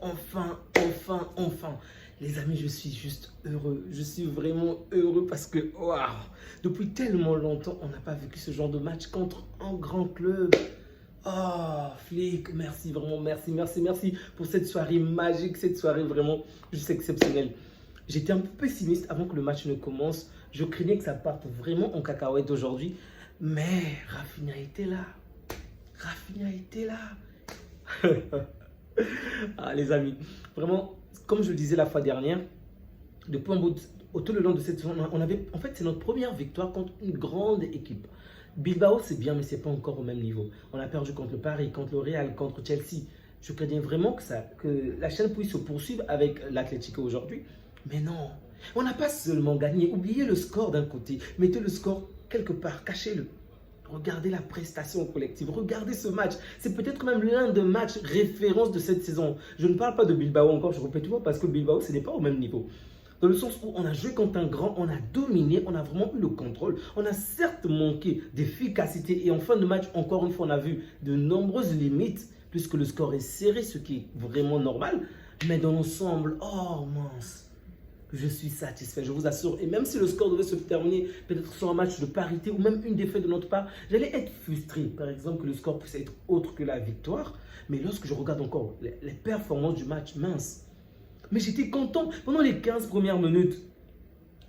enfin. Les amis, je suis juste heureux. Je suis vraiment heureux parce que, waouh, depuis tellement longtemps, on n'a pas vécu ce genre de match contre un grand club. Oh, Flick, merci, vraiment, merci pour cette soirée magique, cette soirée vraiment juste exceptionnelle. J'étais un peu pessimiste avant que le match ne commence. Je craignais que ça parte vraiment en cacahuète aujourd'hui. Mais Rafinha était là. Rafinha était là. Ah, les amis, vraiment, comme je le disais la fois dernière, depuis un bout tout le long de cette saison, en fait, c'est notre première victoire contre une grande équipe. Bilbao, c'est bien, mais ce n'est pas encore au même niveau. On a perdu contre le Paris, contre le Real, contre Chelsea. Je craignais vraiment que la chaîne puisse se poursuivre avec l'Atlético aujourd'hui. Mais non, on n'a pas seulement gagné. Oubliez le score d'un côté, mettez le score quelque part, cachez-le. Regardez la prestation collective, regardez ce match. C'est peut-être même l'un des matchs références de cette saison. Je ne parle pas de Bilbao encore, je répète toujours, parce que Bilbao, ce n'est pas au même niveau. Dans le sens où on a joué contre un grand, on a dominé, on a vraiment eu le contrôle. On a certes manqué d'efficacité et en fin de match, encore une fois, on a vu de nombreuses limites puisque le score est serré, ce qui est vraiment normal. Mais dans l'ensemble, oh mince, je suis satisfait, je vous assure. Et même si le score devait se terminer peut-être sur un match de parité ou même une défaite de notre part, j'allais être frustré. Par exemple, que le score puisse être autre que la victoire. Mais lorsque je regarde encore les performances du match, mince. Mais j'étais content. Pendant les 15 premières minutes,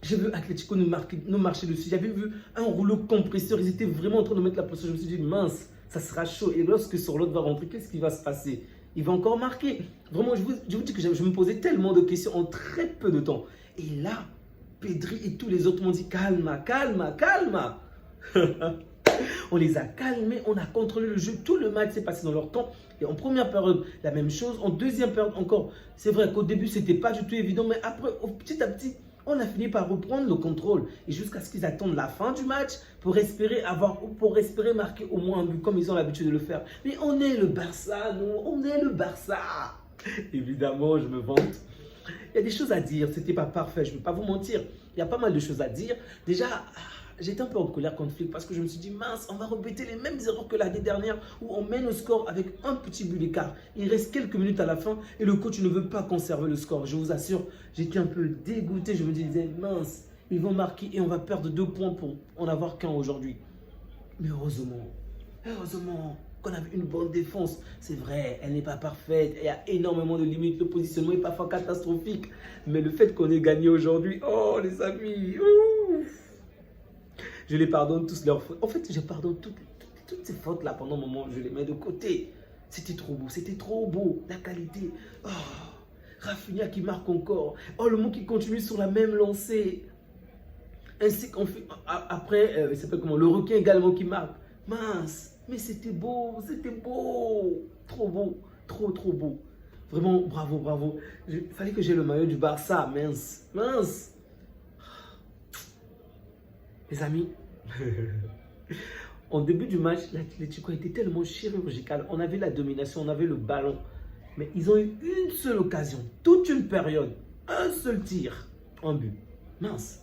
j'ai vu Atlético nous marcher dessus. J'avais vu un rouleau compresseur. Ils étaient vraiment en train de mettre la pression. Je me suis dit, mince, ça sera chaud. Et lorsque sur l'autre va rentrer, qu'est-ce qui va se passer? Il va encore marquer. Vraiment, je vous dis que je me posais tellement de questions en très peu de temps. Et là, Pedri et tous les autres m'ont dit, calma. On les a calmés, on a contrôlé le jeu. Tout le match s'est passé dans leur temps. Et en première période, la même chose. En deuxième période encore, c'est vrai qu'au début, ce n'était pas du tout évident. Mais après, petit à petit, on a fini par reprendre le contrôle. Et jusqu'à ce qu'ils attendent la fin du match pour espérer marquer au moins un but comme ils ont l'habitude de le faire. Mais on est le Barça, nous. On est le Barça. Évidemment, je me vante. Il y a des choses à dire. Ce n'était pas parfait, je ne vais pas vous mentir. Il y a pas mal de choses à dire. Déjà, j'étais un peu en colère contre Flick parce que je me suis dit, mince, on va répéter les mêmes erreurs que l'année dernière où on mène au score avec un petit but d'écart. Il reste quelques minutes à la fin et le coach ne veut pas conserver le score. Je vous assure, j'étais un peu dégoûté. Je me disais, mince, ils vont marquer et on va perdre 2 points pour en avoir qu'un aujourd'hui. Mais heureusement qu'on avait une bonne défense. C'est vrai, elle n'est pas parfaite. Il y a énormément de limites. Le positionnement est parfois catastrophique. Mais le fait qu'on ait gagné aujourd'hui, oh les amis, ouf. Je les pardonne tous leurs fautes. En fait, je pardonne toutes ces fautes-là pendant un moment. Je les mets de côté. C'était trop beau. La qualité. Oh, Rafinha qui marque encore. Oh, le mot qui continue sur la même lancée. Ainsi qu'on fait. Après, il s'appelle comment? Le requin également qui marque. Mince, mais c'était beau. Trop beau. Trop beau. Vraiment, bravo. Il fallait que j'ai le maillot du Barça. Mince. Les amis, en début du match, l'Atlético était tellement chirurgical. On avait la domination, on avait le ballon. Mais ils ont eu une seule occasion, toute une période. Un seul tir, un but. Mince.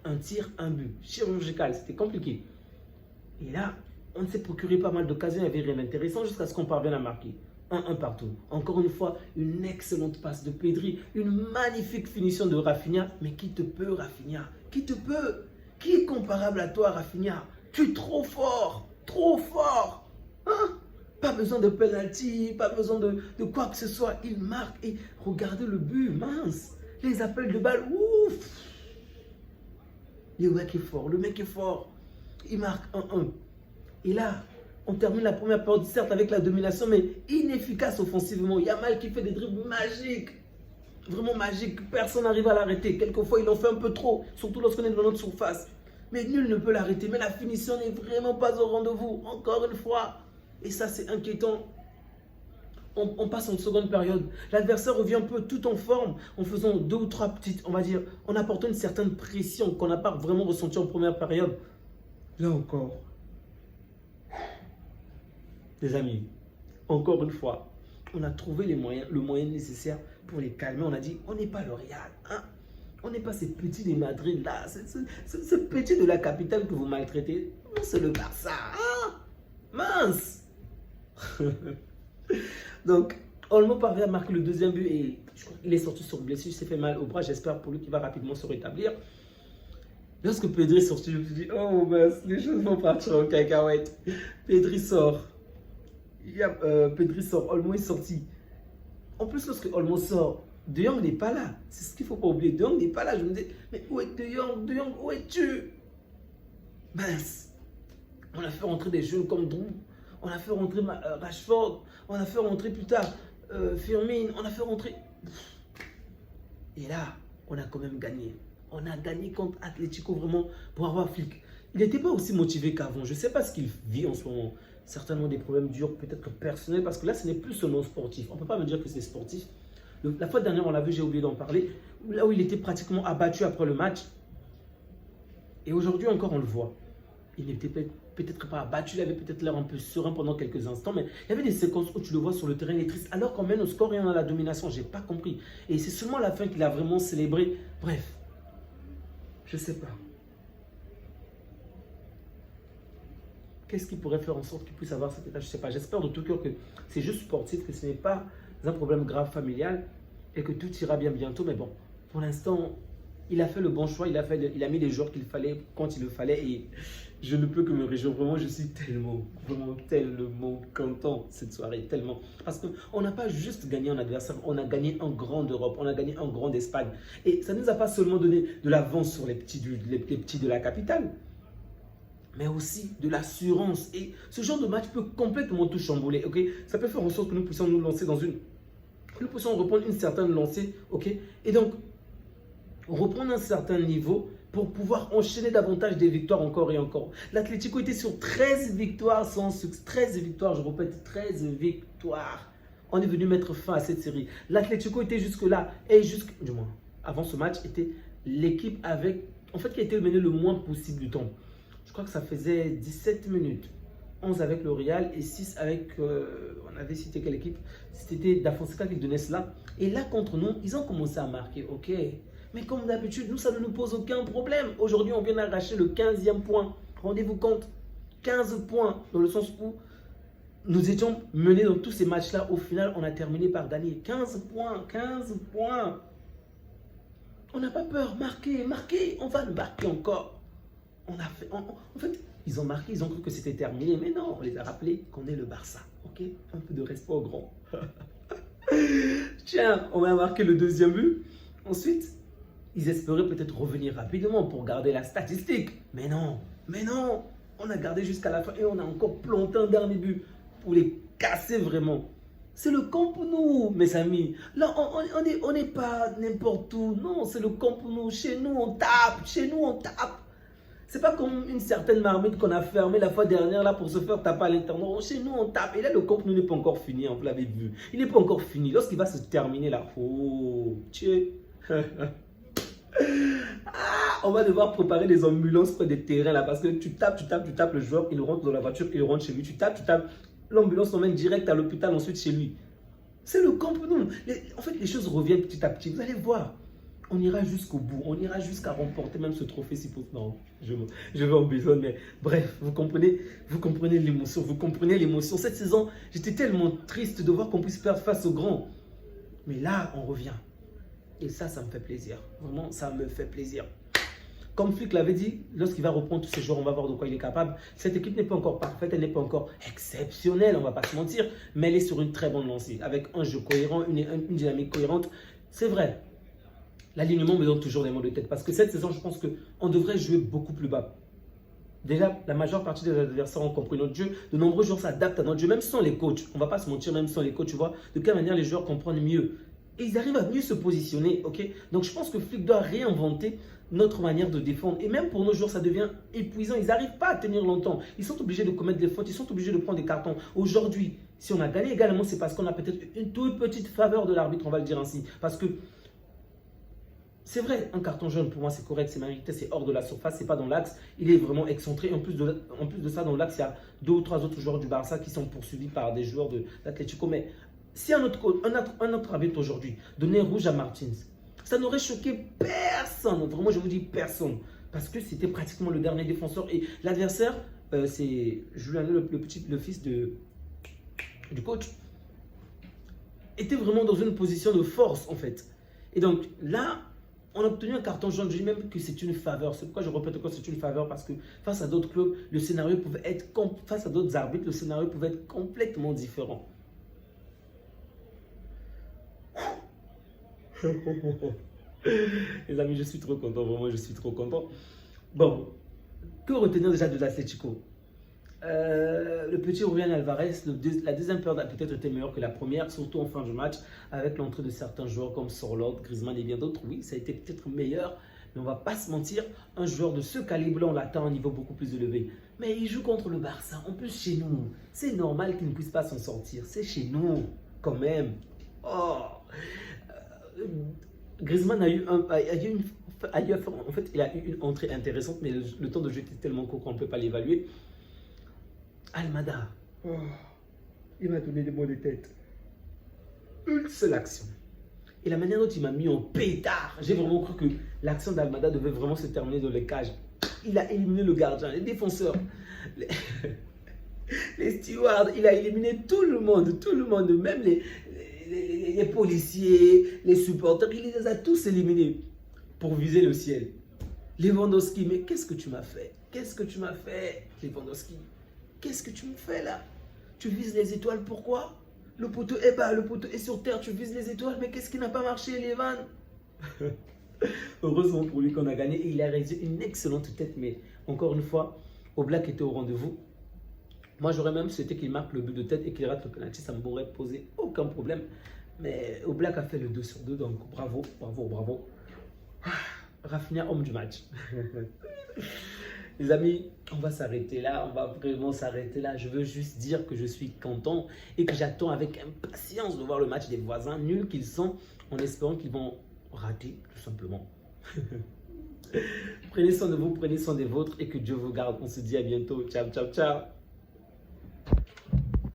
Un tir, un but. Chirurgical, c'était compliqué. Et là, on s'est procuré pas mal d'occasions. Il n'y avait rien d'intéressant jusqu'à ce qu'on parvienne à marquer. 1-1 partout. Encore une fois, une excellente passe de Pedri. Une magnifique finition de Rafinha. Mais qui te peut, Rafinha? Qui te peut? Qui est comparable à toi, Rafinha? Tu es trop fort. Hein? Pas besoin de penalty, pas besoin de quoi que ce soit. Il marque et regardez le but, mince. Les appels de balle, ouf. Le mec est fort. Il marque 1-1. Et là, on termine la première période, certes avec la domination, mais inefficace offensivement. Yamal qui fait des dribbles magiques. Vraiment magique, personne n'arrive à l'arrêter. Quelquefois, il en fait un peu trop, surtout lorsqu'on est dans notre surface. Mais nul ne peut l'arrêter. Mais la finition n'est vraiment pas au rendez-vous, encore une fois. Et ça, c'est inquiétant. On passe en seconde période. L'adversaire revient un peu tout en forme, en faisant 2 ou 3 petites, on va dire, en apportant une certaine pression qu'on n'a pas vraiment ressentie en première période. Là encore. Les amis, encore une fois, on a trouvé le moyen nécessaire pour les calmer. On a dit, on n'est pas le Real, hein? On n'est pas ces petits de Madrid là, ce petit de la capitale que vous maltraitez. C'est le Barça, hein? Mince. Donc, Olmo parvient à marquer le deuxième but et je crois qu'il est sorti sur blessure, il s'est fait mal au bras. J'espère pour lui qu'il va rapidement se rétablir. Lorsque Pedri est sorti, je me suis dit, oh mince, les choses vont partir en cacahuète. Pedri sort. Pedri sort, Olmo est sorti. En plus, lorsque Olmo sort, De Jong n'est pas là. C'est ce qu'il ne faut pas oublier. De Jong n'est pas là. Je me dis, mais où est De Jong? De Jong, où es-tu? Mince. On a fait rentrer des jeunes comme Drew. On a fait rentrer Rashford. On a fait rentrer plus tard Firmine. On a fait rentrer... Et là, on a quand même gagné. On a gagné contre Atlético vraiment pour avoir Flick. Il n'était pas aussi motivé qu'avant. Je ne sais pas ce qu'il vit en ce moment. Certainement des problèmes durs, peut-être personnels, parce que là, ce n'est plus seulement sportif. On ne peut pas me dire que c'est sportif. La fois dernière, on l'a vu, j'ai oublié d'en parler, là où il était pratiquement abattu après le match. Et aujourd'hui encore, on le voit. Il n'était peut-être pas abattu, il avait peut-être l'air un peu serein pendant quelques instants, mais il y avait des séquences où tu le vois sur le terrain, il est triste, alors qu'on mène au score et on a la domination. Je n'ai pas compris. Et c'est seulement à la fin qu'il a vraiment célébré. Bref. Je ne sais pas. Qu'est-ce qui pourrait faire en sorte qu'il puisse avoir cet état? Je ne sais pas. J'espère de tout cœur que c'est juste sportif, que ce n'est pas un problème grave familial et que tout ira bien bientôt. Mais bon, pour l'instant, il a fait le bon choix. Il a mis les joueurs qu'il fallait quand il le fallait et je ne peux que me réjouir. Vraiment, je suis vraiment tellement content cette soirée. Tellement. Parce qu'on n'a pas juste gagné un adversaire, on a gagné un grand d'Europe, on a gagné un grand d'Espagne. Et ça ne nous a pas seulement donné de l'avance sur les petits de la capitale, mais aussi de l'assurance. Et ce genre de match peut complètement tout chambouler. Okay? Ça peut faire en sorte que nous puissions nous lancer dans nous puissions reprendre une certaine lancée. Okay? Et donc, reprendre un certain niveau pour pouvoir enchaîner davantage des victoires encore et encore. L'Atlético était sur 13 victoires sans succès. 13 victoires, je répète, 13 victoires. On est venu mettre fin à cette série. L'Atlético était jusque-là, et du moins, avant ce match, était l'équipe qui a été menée le moins possible du temps. Je crois que ça faisait 17 minutes. 11 avec le Real et 6 avec, on avait cité quelle équipe? C'était Dafonseca qui donnait cela. Et là, contre nous, ils ont commencé à marquer, ok. Mais comme d'habitude, nous, ça ne nous pose aucun problème. Aujourd'hui, on vient d'arracher le 15e point. Rendez-vous compte, 15 points, dans le sens où nous étions menés dans tous ces matchs-là. Au final, on a terminé par gagner 15 points, 15 points. On n'a pas peur, marquer, on va le marquer encore. En fait, ils ont marqué, ils ont cru que c'était terminé, mais non, on les a rappelés qu'on est le Barça, ok? Un peu de respect au grand. Tiens, on va marquer le deuxième but. Ensuite, ils espéraient peut-être revenir rapidement pour garder la statistique. Mais non, on a gardé jusqu'à la fin et on a encore planté un dernier but pour les casser vraiment. C'est le Camp Nou, mes amis. Là, on n'est pas n'importe où. Non, c'est le Camp Nou. Chez nous, on tape. C'est pas comme une certaine marmite qu'on a fermée la fois dernière là pour se faire taper à l'intérieur. Chez nous, on tape. Et là, le Camp Nou n'est pas encore fini, hein, vous l'avez vu. Il n'est pas encore fini. Lorsqu'il va se terminer là, oh, tiens. On va devoir préparer des ambulances près des terrains là parce que tu tapes le joueur, il rentre dans la voiture, il rentre chez lui. Tu tapes, l'ambulance l'emmène direct à l'hôpital, ensuite chez lui. C'est le Camp Nou. En fait, les choses reviennent petit à petit. Vous allez voir. On ira jusqu'au bout, on ira jusqu'à remporter même ce trophée si possible. Non, je vais en besogne, mais bref, vous comprenez l'émotion. Cette saison, j'étais tellement triste de voir qu'on puisse perdre face aux grands. Mais là, on revient. Et ça me fait plaisir. Vraiment, ça me fait plaisir. Comme Flick l'avait dit, lorsqu'il va reprendre tous ces joueurs, on va voir de quoi il est capable. Cette équipe n'est pas encore parfaite, elle n'est pas encore exceptionnelle, on ne va pas se mentir, mais elle est sur une très bonne lancée, avec un jeu cohérent, une dynamique cohérente. C'est vrai. L'alignement me donne toujours des maux de tête parce que cette saison, je pense qu'on devrait jouer beaucoup plus bas. Déjà, la majeure partie des adversaires ont compris notre jeu. De nombreux joueurs s'adaptent à notre jeu, même sans les coachs. On ne va pas se mentir, même sans les coachs, tu vois. De quelle manière les joueurs comprennent mieux. Et ils arrivent à mieux se positionner, ok? Donc, je pense que Flick doit réinventer notre manière de défendre. Et même pour nos joueurs, ça devient épuisant. Ils n'arrivent pas à tenir longtemps. Ils sont obligés de commettre des fautes. Ils sont obligés de prendre des cartons. Aujourd'hui, si on a gagné également, c'est parce qu'on a peut-être une toute petite faveur de l'arbitre, on va le dire ainsi. Parce que c'est vrai, un carton jaune, pour moi, c'est correct, c'est mérité, c'est hors de la surface, c'est pas dans l'axe. Il est vraiment excentré. En plus de ça, dans l'axe, il y a 2 ou 3 autres joueurs du Barça qui sont poursuivis par des joueurs de l'Atlético. Mais si un autre arbitre aujourd'hui donnait rouge à Martins, ça n'aurait choqué personne. Vraiment, je vous dis personne. Parce que c'était pratiquement le dernier défenseur. Et l'adversaire, c'est Juliano, le fils du coach. était vraiment dans une position de force en fait. Et donc là, on a obtenu un carton jaune. Je dis même que c'est une faveur. C'est pourquoi je répète encore c'est une faveur parce que face à d'autres clubs, le scénario pouvait être face à d'autres arbitres, le scénario pouvait être complètement différent. Les amis, je suis trop content, vraiment, je suis trop content. Bon, que retenir déjà de l'Atlético? Le petit Julián Alvarez, la deuxième période a peut-être été meilleure que la première, surtout en fin de match, avec l'entrée de certains joueurs comme Sorloth, Griezmann et bien d'autres. Oui, ça a été peut-être meilleur, mais on ne va pas se mentir, un joueur de ce calibre-là, on l'attend à un niveau beaucoup plus élevé. Mais il joue contre le Barça, en plus chez nous. C'est normal qu'il ne puisse pas s'en sortir, c'est chez nous, quand même. Oh, Griezmann a eu en fait, il a eu une entrée intéressante, mais le temps de jeu était tellement court qu'on ne peut pas l'évaluer. Almada, oh, il m'a donné des maux de tête. Une seule action. Et la manière dont il m'a mis en pétard, j'ai vraiment cru que l'action d'Almada devait vraiment se terminer dans les cages. Il a éliminé le gardien, les défenseurs, les stewards, il a éliminé tout le monde, même les policiers, les supporters, il les a tous éliminés pour viser le ciel. Lewandowski, mais qu'est-ce que tu m'as fait? Qu'est-ce que tu m'as fait, Lewandowski? Qu'est-ce que tu me fais là? Tu vises les étoiles, pourquoi? Le poteau est bas, le poteau est sur terre, tu vises les étoiles, mais qu'est-ce qui n'a pas marché, Levan? Heureusement pour lui qu'on a gagné et il a réalisé une excellente tête, mais encore une fois, Oblak était au rendez-vous. Moi, j'aurais même souhaité qu'il marque le but de tête et qu'il rate le penalty, ça ne m'aurait posé aucun problème. Mais Oblak a fait le 2 sur 2, donc bravo, bravo, bravo. Rafinha, homme du match. Les amis, on va s'arrêter là, on va vraiment s'arrêter là. Je veux juste dire que je suis content et que j'attends avec impatience de voir le match des voisins, nuls qu'ils sont, en espérant qu'ils vont rater, tout simplement. Prenez soin de vous, prenez soin des vôtres et que Dieu vous garde. On se dit à bientôt. Ciao, ciao, ciao.